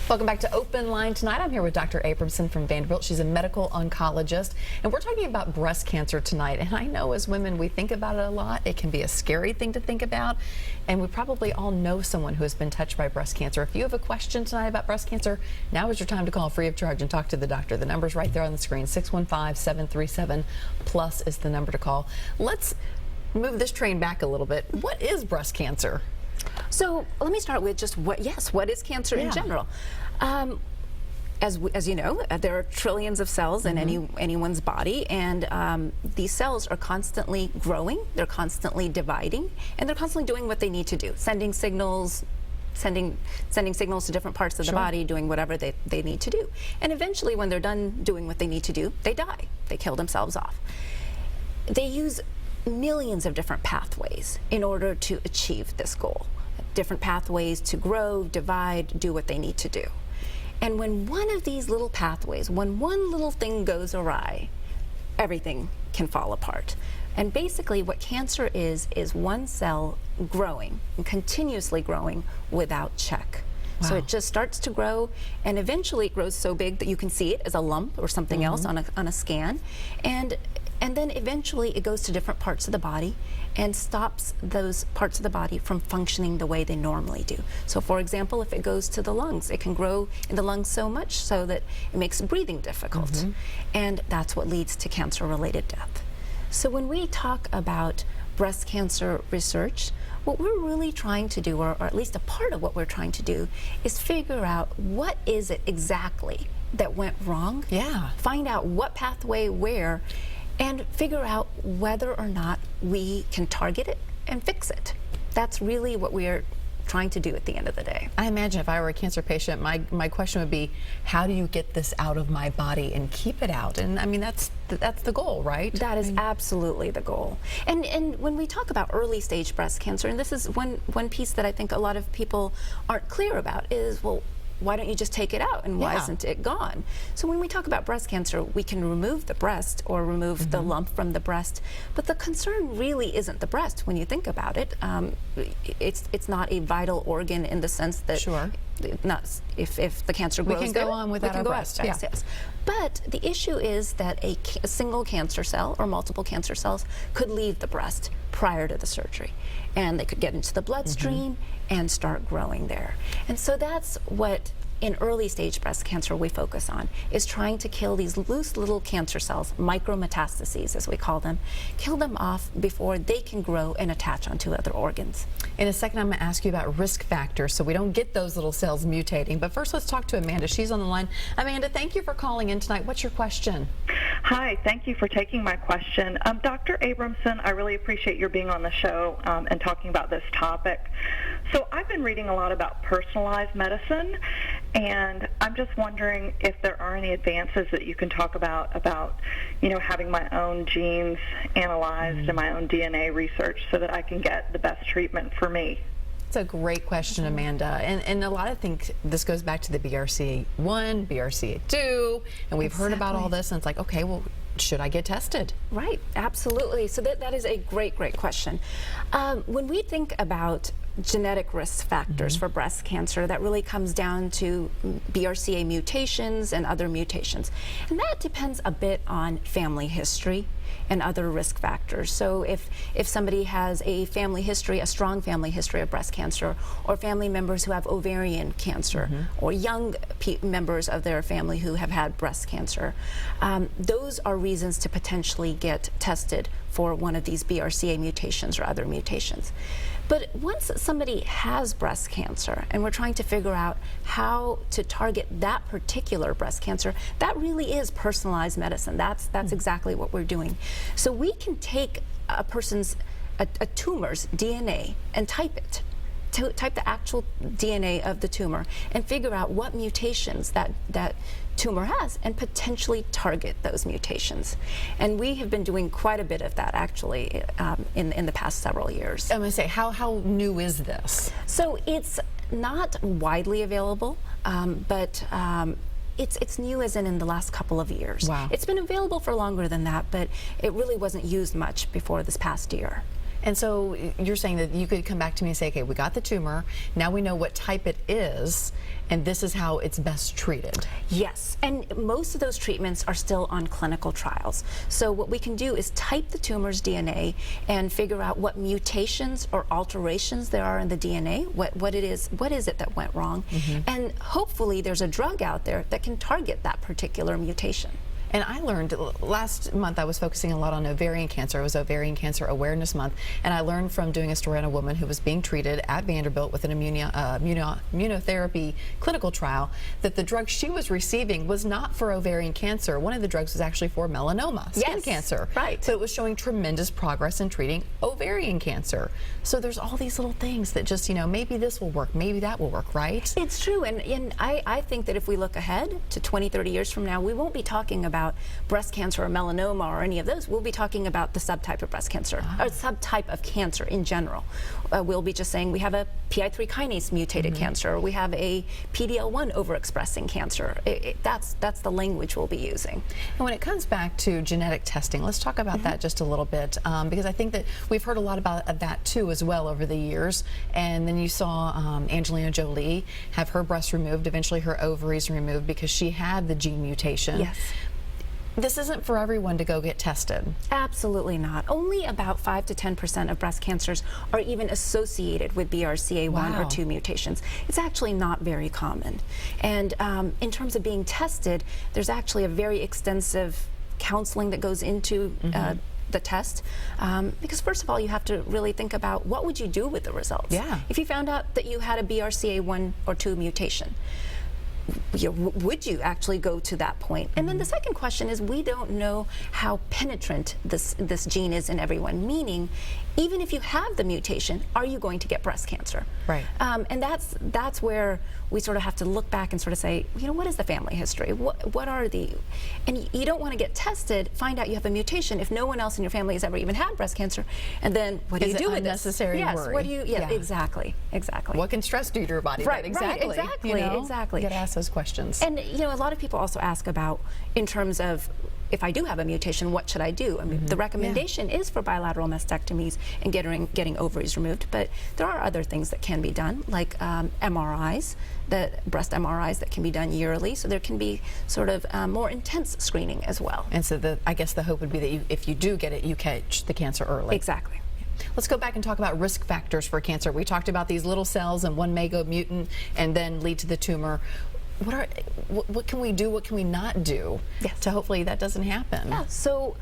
Welcome back to Open Line tonight. I'm here with Dr. Abramson from Vanderbilt. She's a medical oncologist, and we're talking about breast cancer tonight. And I know as women, we think about it a lot. It can be a scary thing to think about, and we probably all know someone who has been touched by breast cancer. If you have a question tonight about breast cancer, now is your time to call free of charge and talk to the doctor. The number's right there on the screen. 615-737-PLUS is the number to call. Let's move this train back a little bit. What is breast cancer? So let me start with just what is cancer in general. As you know, there are trillions of cells in anyone's body, and these cells are constantly growing, they're constantly dividing, and they're constantly doing what they need to do, sending signals to different parts of the body, doing whatever they need to do. And eventually, when they're done doing what they need to do, they die. They kill themselves off. They use millions of different pathways in order to achieve this goal. Different pathways to grow, divide, do what they need to do. And when one of these little pathways, when one little thing goes awry, everything can fall apart. And basically what cancer is one cell growing and continuously growing without check. Wow. So it just starts to grow, and eventually it grows so big that you can see it as a lump or something else on a scan. And then eventually it goes to different parts of the body and stops those parts of the body from functioning the way they normally do. So for example, if it goes to the lungs, it can grow in the lungs so much so that it makes breathing difficult. And that's what leads to cancer-related death. So when we talk about breast cancer research, what we're really trying to do, or at least a part of what we're trying to do, is figure out what is it exactly that went wrong. Find out what pathway where, and figure out whether or not we can target it and fix it. That's really what we're trying to do at the end of the day. I imagine if I were a cancer patient, my question would be, how do you get this out of my body and keep it out? And I mean, that's the goal, right? That is absolutely the goal. And when we talk about early stage breast cancer, and this is one piece that I think a lot of people aren't clear about, is, well, why don't you just take it out, and why isn't it gone? So when we talk about breast cancer, we can remove the breast or remove the lump from the breast, but the concern really isn't the breast when you think about it. It's not a vital organ in the sense that not if the cancer grows, we can go on without our breast. Yes. But the issue is that a single cancer cell or multiple cancer cells could leave the breast prior to the surgery, and they could get into the bloodstream and start growing there. And so that's what in early stage breast cancer we focus on, is trying to kill these loose little cancer cells, micrometastases as we call them, kill them off before they can grow and attach onto other organs. In a second, I'm going to ask you about risk factors so we don't get those little cells mutating. But first, let's talk to Amanda. She's on the line. Amanda, thank you for calling in tonight. What's your question? Hi, thank you for taking my question. Dr. Abramson, I really appreciate your being on the show and talking about this topic. So I've been reading a lot about personalized medicine, and I'm just wondering if there are any advances that you can talk about, having my own genes analyzed and my own DNA research so that I can get the best treatment for me. It's a great question, Amanda. And a lot of things, this goes back to the BRCA1, BRCA2, and we've heard about all this, and it's like, okay, well, should I get tested? Right, absolutely. So that is a great question. When we think about genetic risk factors for breast cancer, that really comes down to BRCA mutations and other mutations. And that depends a bit on family history and other risk factors. So if somebody has a family history, a strong family history of breast cancer, or family members who have ovarian cancer, or young members of their family who have had breast cancer, those are reasons to potentially get tested for one of these BRCA mutations or other mutations. But once somebody has breast cancer and we're trying to figure out how to target that particular breast cancer, that really is personalized medicine. That's exactly what we're doing. So we can take a person's, a tumor's DNA and type it. Type the actual DNA of the tumor and figure out what mutations that tumor has and potentially target those mutations. And we have been doing quite a bit of that actually in the past several years. I'm going to say, how new is this? So it's not widely available, but it's new as in the last couple of years. Wow. It's been available for longer than that, but it really wasn't used much before this past year. And so you're saying that you could come back to me and say, okay, we got the tumor, now we know what type it is, and this is how it's best treated. Yes, and most of those treatments are still on clinical trials. So what we can do is type the tumor's DNA and figure out what mutations or alterations there are in the DNA, what is it that went wrong, and hopefully there's a drug out there that can target that particular mutation. And I learned last month, I was focusing a lot on ovarian cancer. It was Ovarian Cancer Awareness Month. And I learned from doing a story on a woman who was being treated at Vanderbilt with an immunotherapy clinical trial that the drug she was receiving was not for ovarian cancer. One of the drugs was actually for melanoma, skin cancer. Right. So it was showing tremendous progress in treating ovarian cancer. So there's all these little things that just, maybe this will work, maybe that will work, right? It's true. And I think that if we look ahead to 20, 30 years from now, we won't be talking about breast cancer or melanoma or any of those. We'll be talking about the subtype of breast cancer or subtype of cancer in general. We'll be just saying we have a PI3 kinase mutated cancer, or we have a PD-L1 overexpressing cancer. That's the language we'll be using. And when it comes back to genetic testing, let's talk about that just a little bit, because I think that we've heard a lot about that too as well over the years. And then you saw Angelina Jolie have her breast removed, eventually her ovaries removed because she had the gene mutation. Yes. This isn't for everyone to go get tested. Absolutely not. Only about 5 to 10% of breast cancers are even associated with BRCA1 or 2 mutations. It's actually not very common. And in terms of being tested, there's actually a very extensive counseling that goes into the test, because first of all, you have to really think about what would you do with the results. Yeah. If you found out that you had a BRCA1 or 2 mutation, would you actually go to that point? And then the second question is, we don't know how penetrant this gene is in everyone, meaning even if you have the mutation, are you going to get breast cancer? Right. And that's where we sort of have to look back and sort of say, what is the family history? What are the, and you don't want to get tested, find out you have a mutation if no one else in your family has ever even had breast cancer, and then what do you do with this? Unnecessary worry. What do you, exactly. What can stress do to your body? Right, exactly. Exactly. You get asked those questions. And a lot of people also ask about, in terms of, if I do have a mutation, what should I do? I mean, the recommendation is for bilateral mastectomies and getting ovaries removed, but there are other things that can be done, like MRIs, breast MRIs that can be done yearly, so there can be sort of more intense screening as well. And so I guess the hope would be that if you do get it, you catch the cancer early. Exactly. Let's go back and talk about risk factors for cancer. We talked about these little cells, and one may go mutant and then lead to the tumor. What can we do? What can we not do to hopefully that doesn't happen? Yeah, so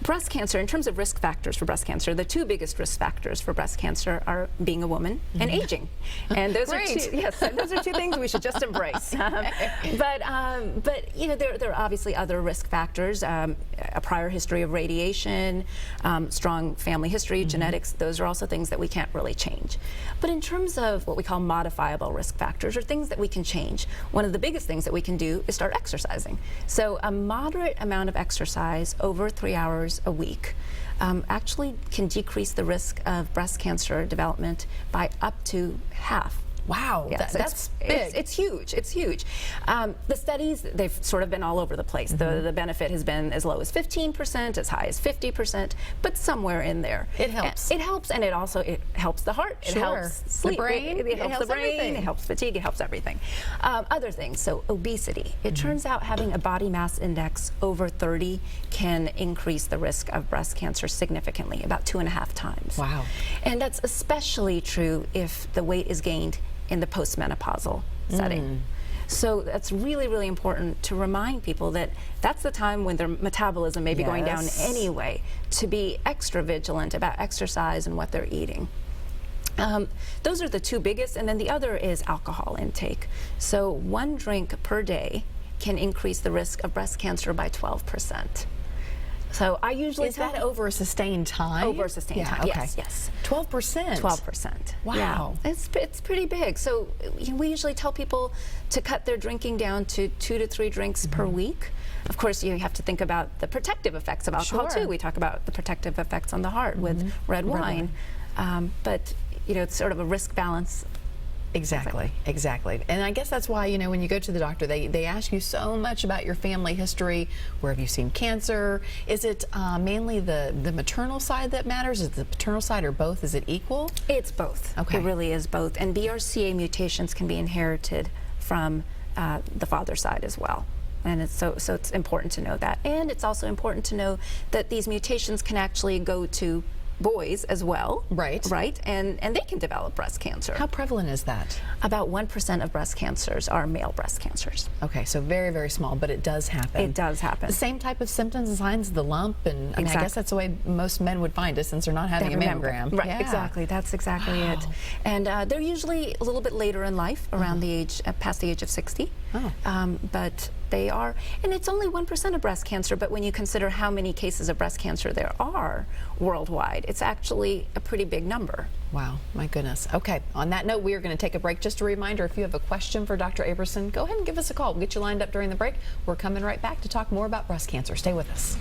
breast cancer, in terms of risk factors for breast cancer, the two biggest risk factors for breast cancer are being a woman and aging. And those are two things we should just embrace. But there are obviously other risk factors, a prior history of radiation, strong family history, genetics. Those are also things that we can't really change. But in terms of what we call modifiable risk factors, or things that we can change, one of the biggest things that we can do is start exercising. So a moderate amount of exercise over 3 hours a week actually can decrease the risk of breast cancer development by up to half. Wow, yes, that's big. It's huge. It's huge. The studies, they've sort of been all over the place. The benefit has been as low as 15%, as high as 50%, but somewhere in there. It helps. It helps, and it helps the heart. It helps sleep. The brain. It helps the brain. Everything. It helps fatigue. It helps everything. Other things. So obesity. It turns out having a body mass index over 30 can increase the risk of breast cancer significantly, about 2.5 times. Wow. And that's especially true if the weight is gained in the postmenopausal setting. So that's really, really important to remind people that that's the time when their metabolism may be going down anyway, to be extra vigilant about exercise and what they're eating. Those are the two biggest, and then the other is alcohol intake. So 1 drink per day can increase the risk of breast cancer by 12%. So I usually Is that over a sustained time? Over a sustained time, okay. yes. 12%? 12%. Wow. Yeah. It's pretty big. So we usually tell people to cut their drinking down to 2 to 3 drinks per week. Of course, you have to think about the protective effects of alcohol too. We talk about the protective effects on the heart with red wine. But it's sort of a risk balance Exactly, exactly. And I guess that's why, you know, when you go to the doctor, they ask you so much about your family history. Where have you seen cancer? Is it mainly the maternal side that matters? Is it the paternal side, or both? Is it equal? It's both. Okay. It really is both. And BRCA mutations can be inherited from the father's side as well. And so it's important to know that. And it's also important to know that these mutations can actually go to boys as well. Right. Right. And they can develop breast cancer. How prevalent is that? About 1% of breast cancers are male breast cancers. Okay, so very, very small, but it does happen. It does happen. The same type of symptoms and signs, the lump, and I mean, I guess that's the way most men would find it since they're not having a mammogram. Right, Yeah. exactly. That's exactly Wow. it. And they're usually a little bit later in life, around the age, past the age of 60. Oh. But they are, and it's only 1% of breast cancer, but when you consider how many cases of breast cancer there are worldwide, it's actually a pretty big number. Wow, my goodness. Okay, on that note, we are going to take a break. Just a reminder, if you have a question for Dr. Abramson, go ahead and give us a call. We'll get you lined up during the break. We're coming right back to talk more about breast cancer. Stay with us.